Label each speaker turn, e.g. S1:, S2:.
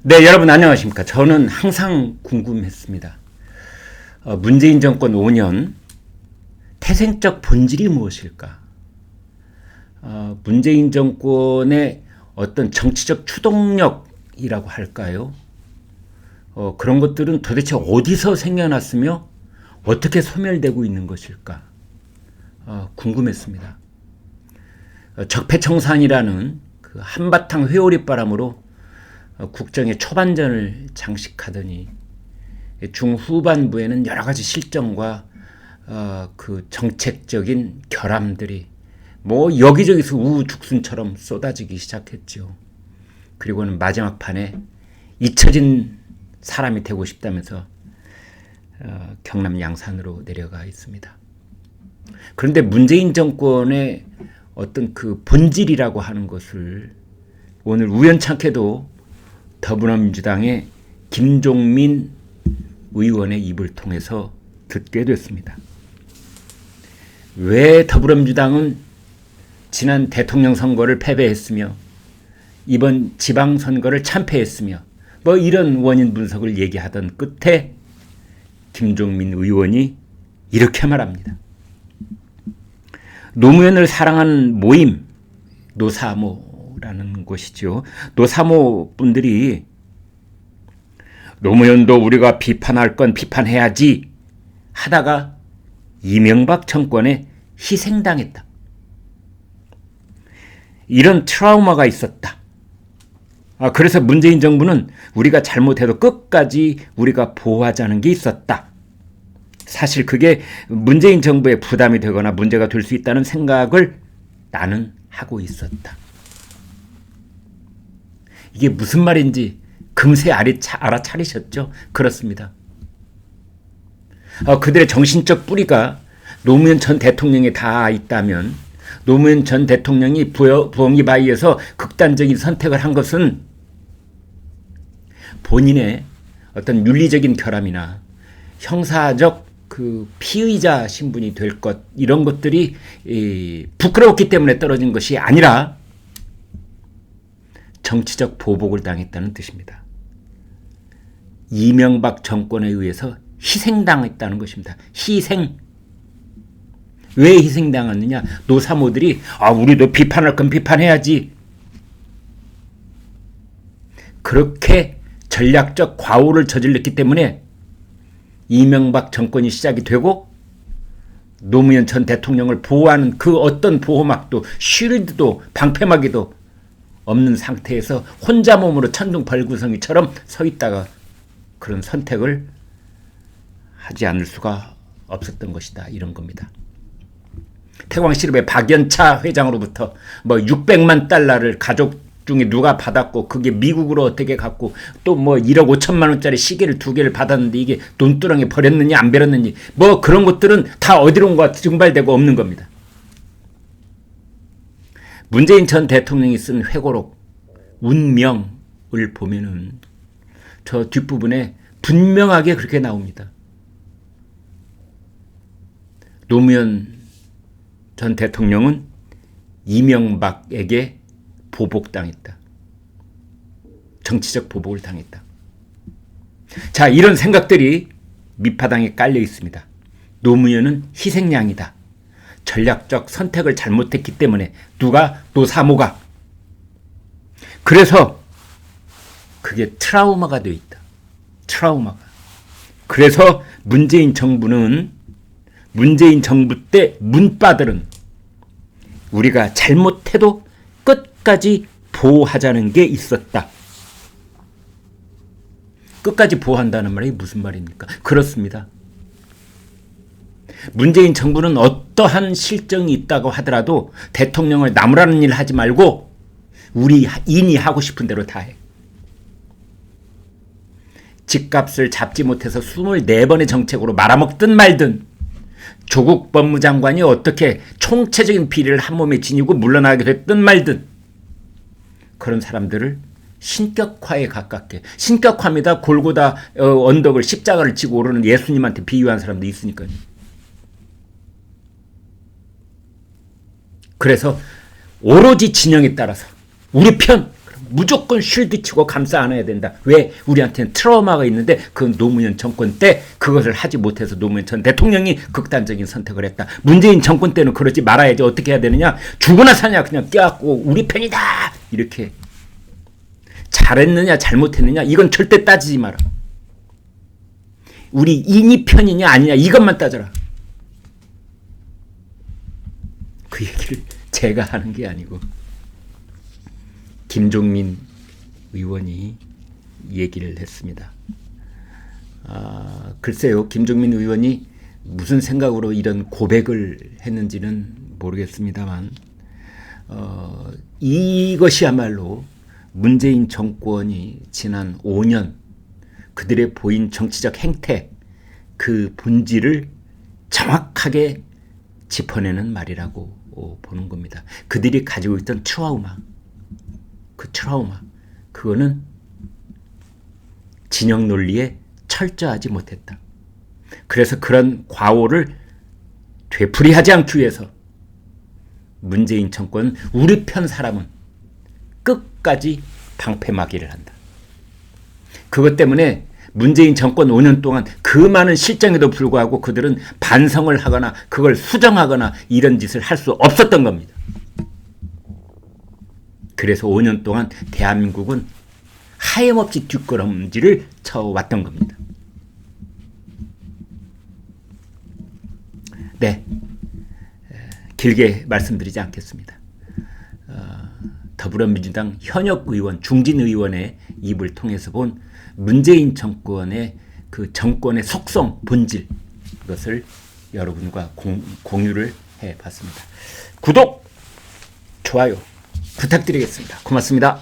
S1: 네, 여러분 안녕하십니까. 저는 항상 궁금했습니다. 문재인 정권 5년 태생적 본질이 무엇일까? 문재인 정권의 어떤 정치적 추동력이라고 할까요? 그런 것들은 도대체 어디서 생겨났으며 어떻게 소멸되고 있는 것일까? 궁금했습니다. 적폐청산이라는 그 한바탕 회오리바람으로 국정의 초반전을 장식하더니 중후반부에는 여러 가지 실정과 그 정책적인 결함들이 뭐 여기저기서 우후죽순처럼 쏟아지기 시작했죠. 그리고는 마지막 판에 잊혀진 사람이 되고 싶다면서 경남 양산으로 내려가 있습니다. 그런데 문재인 정권의 어떤 그 본질이라고 하는 것을 오늘 우연찮게도 더불어민주당의 김종민 의원의 입을 통해서 듣게 됐습니다. 왜 더불어민주당은 지난 대통령 선거를 패배했으며 이번 지방선거를 참패했으며 뭐 이런 원인 분석을 얘기하던 끝에 김종민 의원이 이렇게 말합니다. 노무현을 사랑하는 모임 노사모라는 곳이죠. 노사모 분들이 노무현도 우리가 비판할 건 비판해야지 하다가 이명박 정권에 희생당했다. 이런 트라우마가 있었다. 그래서 문재인 정부는 우리가 잘못해도 끝까지 우리가 보호하자는 게 있었다. 사실 그게 문재인 정부의 부담이 되거나 문제가 될 수 있다는 생각을 나는 하고 있었다. 이게 무슨 말인지 금세 알아차리셨죠? 그렇습니다. 그들의 정신적 뿌리가 노무현 전 대통령에 다 있다면 노무현 전 대통령이 부엉이 바위에서 극단적인 선택을 한 것은 본인의 어떤 윤리적인 결함이나 형사적 그 피의자 신분이 될 것 이런 것들이 부끄러웠기 때문에 떨어진 것이 아니라 정치적 보복을 당했다는 뜻입니다. 이명박 정권에 의해서 희생당했다는 것입니다. 희생. 왜 희생당했느냐? 노사모들이 우리도 비판할 건 비판해야지. 그렇게 전략적 과오를 저질렀기 때문에 이명박 정권이 시작이 되고 노무현 전 대통령을 보호하는 그 어떤 보호막도 쉴드도 방패막이도 없는 상태에서 혼자 몸으로 천둥벌구성이처럼 서 있다가 그런 선택을 하지 않을 수가 없었던 것이다. 이런 겁니다. 태광실업의 박연차 회장으로부터 뭐 600만 달러를 가족 중에 누가 받았고 그게 미국으로 어떻게 갔고 또 뭐 1억 5천만 원짜리 시계를 2개를 받았는데 이게 돈두렁에 버렸느냐 안 버렸느냐 뭐 그런 것들은 다 어디론가 증발되고 없는 겁니다. 문재인 전 대통령이 쓴 회고록 운명을 보면은 저 뒷부분에 분명하게 그렇게 나옵니다. 노무현 전 대통령은 이명박에게 보복당했다. 정치적 보복을 당했다. 자, 이런 생각들이 밑바닥에 깔려 있습니다. 노무현은 희생양이다. 전략적 선택을 잘못했기 때문에 누가? 노사모가. 그래서 그게 트라우마가 되어 있다. 트라우마가. 그래서 문재인 정부는 문재인 정부 때 문바들은 우리가 잘못해도 끝까지 보호하자는 게 있었다. 끝까지 보호한다는 말이 무슨 말입니까? 그렇습니다. 문재인 정부는 어떠한 실정이 있다고 하더라도 대통령을 나무라는 일 하지 말고 우리 인이 하고 싶은 대로 다 해. 집값을 잡지 못해서 24번의 정책으로 말아먹든 말든 조국 법무장관이 어떻게 총체적인 비리를 한 몸에 지니고 물러나게 됐든 말든 그런 사람들을 신격화에 가깝게 신격화입니다. 골고다 언덕을 십자가를 지고 오르는 예수님한테 비유한 사람도 있으니까요. 그래서 오로지 진영에 따라서 우리 편 무조건 쉴드 치고 감싸 안아야 된다. 왜? 우리한테는 트라우마가 있는데 그 노무현 정권 때 그것을 하지 못해서 노무현 전 대통령이 극단적인 선택을 했다. 문재인 정권 때는 그러지 말아야지. 어떻게 해야 되느냐? 죽으나 사냐 그냥 껴안고 우리 편이다. 이렇게. 잘했느냐 잘못했느냐 이건 절대 따지지 마라. 우리 인이 편이냐 아니냐 이것만 따져라. 그 얘기를 제가 하는 게 아니고 김종민 의원이 얘기를 했습니다. 글쎄요, 김종민 의원이 무슨 생각으로 이런 고백을 했는지는 모르겠습니다만 이것이야말로 문재인 정권이 지난 5년 그들의 보인 정치적 행태 그 본질을 정확하게 짚어내는 말이라고 보는 겁니다. 그들이 가지고 있던 트라우마, 그 트라우마, 그거는 진영 논리에 철저하지 못했다. 그래서 그런 과오를 되풀이하지 않기 위해서 문재인 정권은 우리 편 사람은 끝까지 방패막이를 한다. 그것 때문에 문재인 정권 5년 동안 그 많은 실정에도 불구하고 그들은 반성을 하거나 그걸 수정하거나 이런 짓을 할 수 없었던 겁니다. 그래서 5년 동안 대한민국은 하염없이 뒷걸음질을 쳐왔던 겁니다. 네, 길게 말씀드리지 않겠습니다. 더불어민주당 현역 의원, 중진 의원의 입을 통해서 본 문재인 정권의 그 정권의 속성, 본질, 그것을 여러분과 공유를 해봤습니다. 구독, 좋아요 부탁드리겠습니다. 고맙습니다.